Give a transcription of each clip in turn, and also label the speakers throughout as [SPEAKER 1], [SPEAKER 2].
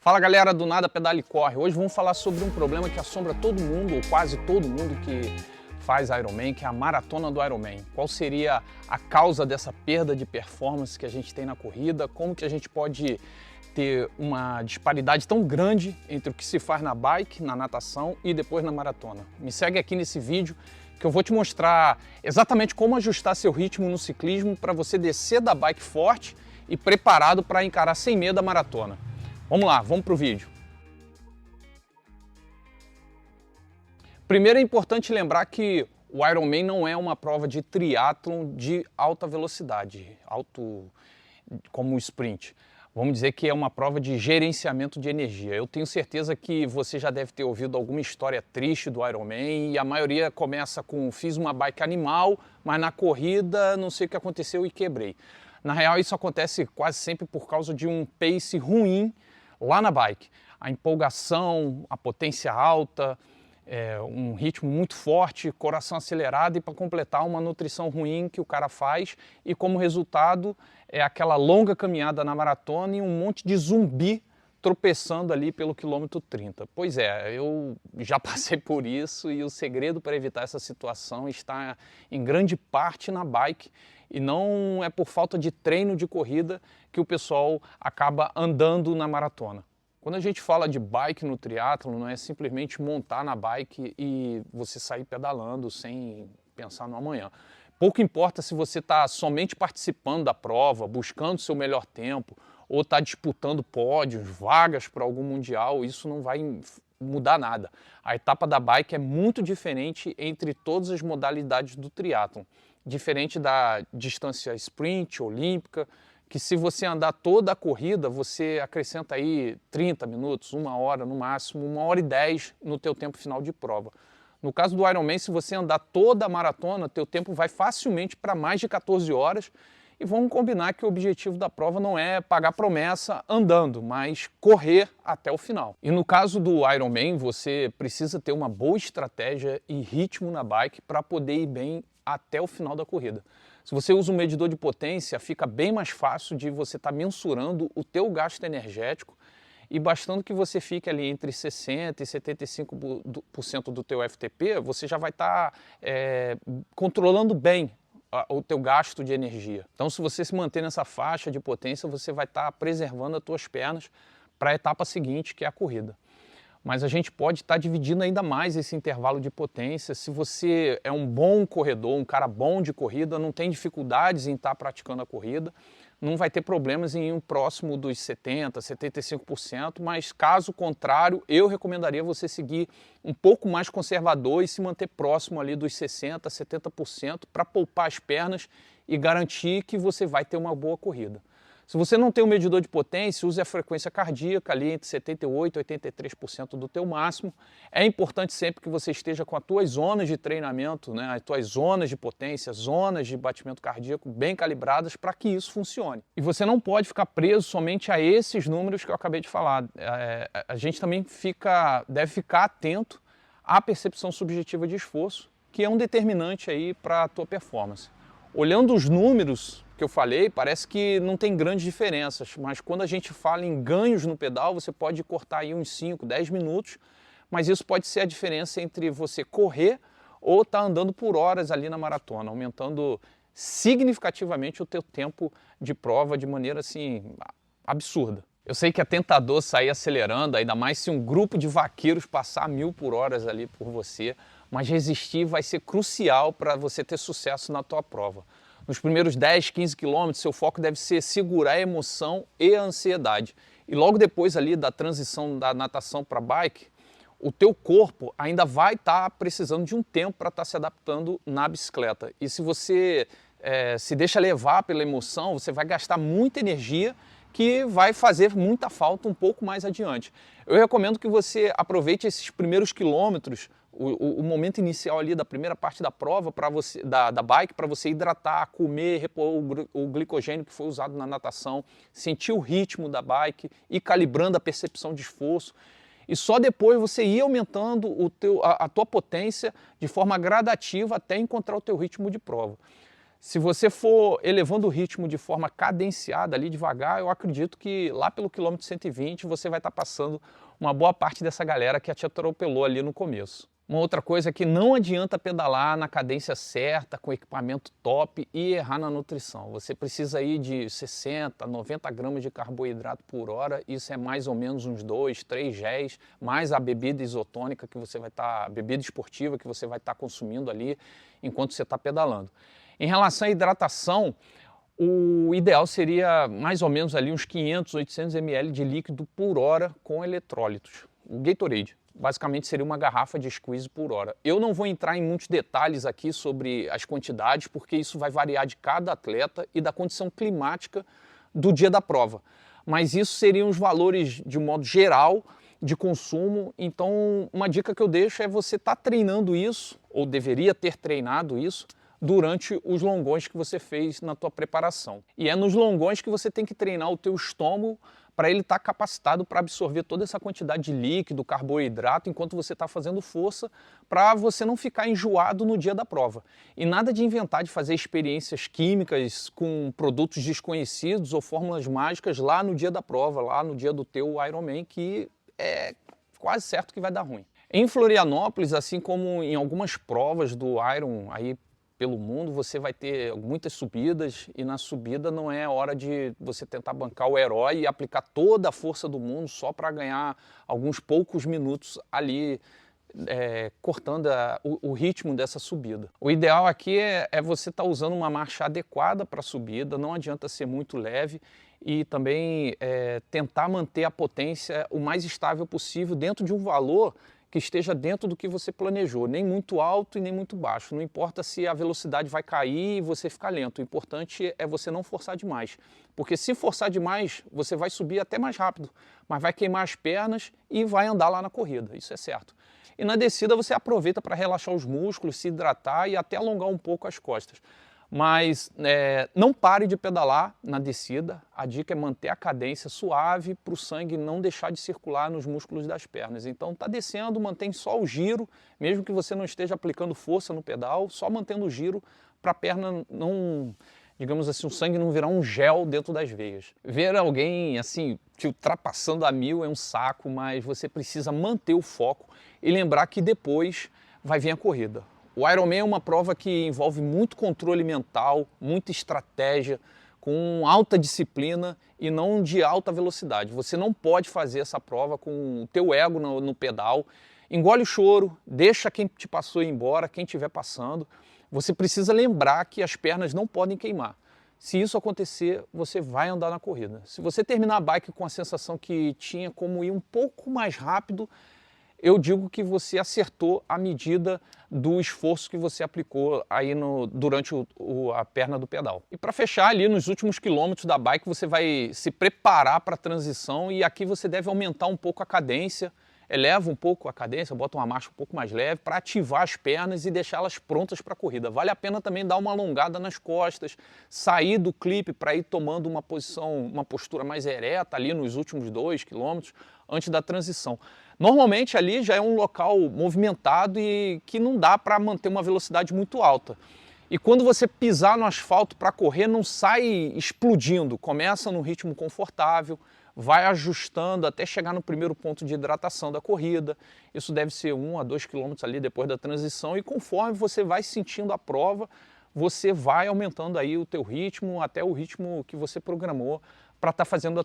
[SPEAKER 1] Fala galera do Nada Pedala e Corre, hoje vamos falar sobre um problema que assombra todo mundo, ou quase todo mundo que faz Ironman, que é a maratona do Ironman. Qual seria a causa dessa perda de performance que a gente tem na corrida, como que a gente pode ter uma disparidade tão grande entre o que se faz na bike, na natação e depois na maratona. Me segue aqui nesse vídeo que eu vou te mostrar exatamente como ajustar seu ritmo no ciclismo para você descer da bike forte e preparado para encarar sem medo a maratona. Vamos lá, vamos para o vídeo. Primeiro é importante lembrar que o Ironman não é uma prova de triatlon de alta velocidade, como o sprint. Vamos dizer que é uma prova de gerenciamento de energia. Eu tenho certeza que você já deve ter ouvido alguma história triste do Ironman e a maioria começa com fiz uma bike animal, mas na corrida não sei o que aconteceu e quebrei. Na real isso acontece quase sempre por causa de um pace ruim lá na bike. A empolgação, a potência alta, um ritmo muito forte, coração acelerado e para completar uma nutrição ruim que o cara faz e como resultado é aquela longa caminhada na maratona e um monte de zumbi tropeçando ali pelo quilômetro 30. Pois é, eu já passei por isso e o segredo para evitar essa situação está em grande parte na bike e não é por falta de treino de corrida que o pessoal acaba andando na maratona. Quando a gente fala de bike no triatlo, não é simplesmente montar na bike e você sair pedalando sem pensar no amanhã. Pouco importa se você está somente participando da prova, buscando seu melhor tempo, ou está disputando pódios, vagas para algum mundial, isso não vai mudar nada. A etapa da bike é muito diferente entre todas as modalidades do triatlon. Diferente da distância sprint, olímpica, que se você andar toda a corrida, você acrescenta aí 30 minutos, 1 hora no máximo, 1h10 no teu tempo final de prova. No caso do Ironman, se você andar toda a maratona, teu tempo vai facilmente para mais de 14 horas e vamos combinar que o objetivo da prova não é pagar promessa andando, mas correr até o final. E no caso do Ironman, você precisa ter uma boa estratégia e ritmo na bike para poder ir bem até o final da corrida. Se você usa um medidor de potência, fica bem mais fácil de você estar mensurando o teu gasto energético e bastando que você fique ali entre 60% e 75% do teu FTP, você já vai estar controlando bem o teu gasto de energia. Então, se você se manter nessa faixa de potência, você vai estar preservando as tuas pernas para a etapa seguinte, que é a corrida. Mas a gente pode estar dividindo ainda mais esse intervalo de potência. Se você é um bom corredor, um cara bom de corrida, não tem dificuldades em estar praticando a corrida, não vai ter problemas em ir próximo dos 70%, 75%, mas caso contrário, eu recomendaria você seguir um pouco mais conservador e se manter próximo ali dos 60%, 70% para poupar as pernas e garantir que você vai ter uma boa corrida. Se você não tem um medidor de potência, use a frequência cardíaca ali entre 78% e 83% do teu máximo. É importante sempre que você esteja com as tuas zonas de treinamento, né, as tuas zonas de potência, zonas de batimento cardíaco bem calibradas para que isso funcione. E você não pode ficar preso somente a esses números que eu acabei de falar. A gente também deve ficar atento à percepção subjetiva de esforço, que é um determinante aí para a tua performance. Olhando os números que eu falei, parece que não tem grandes diferenças, mas quando a gente fala em ganhos no pedal, você pode cortar aí uns 5, 10 minutos, mas isso pode ser a diferença entre você correr ou estar andando por horas ali na maratona, aumentando significativamente o teu tempo de prova de maneira assim absurda. Eu sei que é tentador sair acelerando, ainda mais se um grupo de vaqueiros passar 1000 por hora ali por você, mas resistir vai ser crucial para você ter sucesso na tua prova. Nos primeiros 10, 15 quilômetros, seu foco deve ser segurar a emoção e a ansiedade. E logo depois ali da transição da natação para bike, o teu corpo ainda vai estar precisando de um tempo para estar se adaptando na bicicleta. E se você se deixa levar pela emoção, você vai gastar muita energia que vai fazer muita falta um pouco mais adiante. Eu recomendo que você aproveite esses primeiros quilômetros, o momento inicial ali da primeira parte da prova, da bike, para você hidratar, comer, repor o glicogênio que foi usado na natação, sentir o ritmo da bike, ir calibrando a percepção de esforço. E só depois você ir aumentando a tua potência de forma gradativa até encontrar o teu ritmo de prova. Se você for elevando o ritmo de forma cadenciada ali devagar, eu acredito que lá pelo quilômetro 120 você vai estar passando uma boa parte dessa galera que te atropelou ali no começo. Uma outra coisa é que não adianta pedalar na cadência certa, com equipamento top e errar na nutrição. Você precisa aí de 60, 90 gramas de carboidrato por hora, isso é mais ou menos uns 2, 3 géis, mais a bebida isotônica que você vai estar, bebida esportiva que você vai estar consumindo ali enquanto você está pedalando. Em relação à hidratação, o ideal seria mais ou menos ali uns 500, 800 ml de líquido por hora com eletrólitos. O Gatorade basicamente seria uma garrafa de squeeze por hora. Eu não vou entrar em muitos detalhes aqui sobre as quantidades, porque isso vai variar de cada atleta e da condição climática do dia da prova. Mas isso seriam os valores de modo geral de consumo. Então uma dica que eu deixo é você estar treinando isso, ou deveria ter treinado isso, durante os longões que você fez na tua preparação. E é nos longões que você tem que treinar o teu estômago para ele estar capacitado para absorver toda essa quantidade de líquido, carboidrato, enquanto você está fazendo força, para você não ficar enjoado no dia da prova. E nada de inventar de fazer experiências químicas com produtos desconhecidos ou fórmulas mágicas lá no dia da prova, lá no dia do teu Ironman, que é quase certo que vai dar ruim. Em Florianópolis, assim como em algumas provas do Iron aí pelo mundo, você vai ter muitas subidas e na subida não é hora de você tentar bancar o herói e aplicar toda a força do mundo só para ganhar alguns poucos minutos ali, cortando o ritmo dessa subida. O ideal aqui é você estar usando uma marcha adequada para a subida, não adianta ser muito leve e também tentar manter a potência o mais estável possível dentro de um valor que esteja dentro do que você planejou, nem muito alto e nem muito baixo. Não importa se a velocidade vai cair e você ficar lento, o importante é você não forçar demais. Porque se forçar demais, você vai subir até mais rápido, mas vai queimar as pernas e vai andar lá na corrida, isso é certo. E na descida você aproveita para relaxar os músculos, se hidratar e até alongar um pouco as costas. Mas não pare de pedalar na descida, a dica é manter a cadência suave para o sangue não deixar de circular nos músculos das pernas. Então está descendo, mantém só o giro, mesmo que você não esteja aplicando força no pedal, só mantendo o giro para a perna não, digamos assim, o sangue não virar um gel dentro das veias. Ver alguém assim te ultrapassando a 1000 é um saco, mas você precisa manter o foco e lembrar que depois vai vir a corrida. O Ironman é uma prova que envolve muito controle mental, muita estratégia, com alta disciplina e não de alta velocidade. Você não pode fazer essa prova com o teu ego no pedal. Engole o choro, deixa quem te passou ir embora, quem estiver passando. Você precisa lembrar que as pernas não podem queimar. Se isso acontecer, você vai andar na corrida. Se você terminar a bike com a sensação que tinha como ir um pouco mais rápido, eu digo que você acertou a medida do esforço que você aplicou aí durante a perna do pedal. E para fechar ali nos últimos quilômetros da bike, você vai se preparar para a transição e aqui você deve aumentar um pouco a cadência, eleva um pouco a cadência, bota uma marcha um pouco mais leve para ativar as pernas e deixá-las prontas para a corrida. Vale a pena também dar uma alongada nas costas, sair do clipe para ir tomando uma postura mais ereta ali nos últimos 2 quilômetros antes da transição. Normalmente ali já é um local movimentado e que não dá para manter uma velocidade muito alta. E quando você pisar no asfalto para correr, não sai explodindo, começa num ritmo confortável, vai ajustando até chegar no primeiro ponto de hidratação da corrida. Isso deve ser 1 a 2 quilômetros ali depois da transição e conforme você vai sentindo a prova, você vai aumentando aí o teu ritmo até o ritmo que você programou para estar fazendo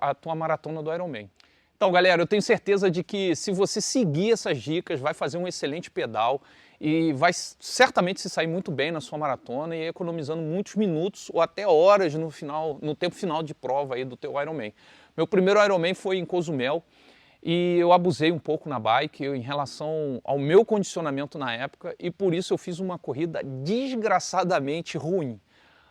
[SPEAKER 1] a tua maratona do Ironman. Então, galera, eu tenho certeza de que se você seguir essas dicas, vai fazer um excelente pedal e vai certamente se sair muito bem na sua maratona e economizando muitos minutos ou até horas no tempo final de prova aí do teu Ironman. Meu primeiro Ironman foi em Cozumel e eu abusei um pouco na bike em relação ao meu condicionamento na época e por isso eu fiz uma corrida desgraçadamente ruim.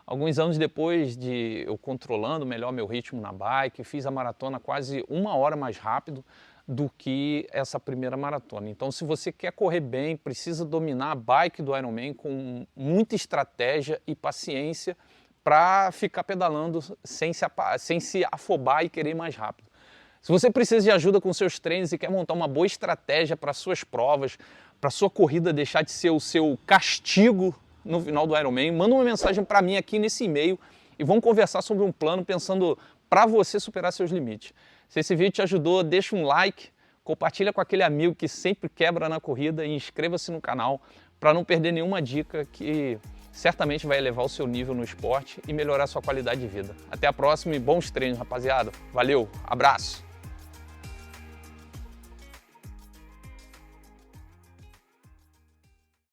[SPEAKER 1] Alguns anos depois de eu controlando melhor meu ritmo na bike, fiz a maratona quase 1 hora mais rápido do que essa primeira maratona. Então, se você quer correr bem, precisa dominar a bike do Ironman com muita estratégia e paciência para ficar pedalando sem se afobar e querer ir mais rápido. Se você precisa de ajuda com seus treinos e quer montar uma boa estratégia para suas provas, para sua corrida deixar de ser o seu castigo no final do Ironman, manda uma mensagem para mim aqui nesse e-mail e vamos conversar sobre um plano pensando para você superar seus limites. Se esse vídeo te ajudou, deixa um like, compartilha com aquele amigo que sempre quebra na corrida e inscreva-se no canal para não perder nenhuma dica que certamente vai elevar o seu nível no esporte e melhorar a sua qualidade de vida. Até a próxima e bons treinos, rapaziada. Valeu, abraço!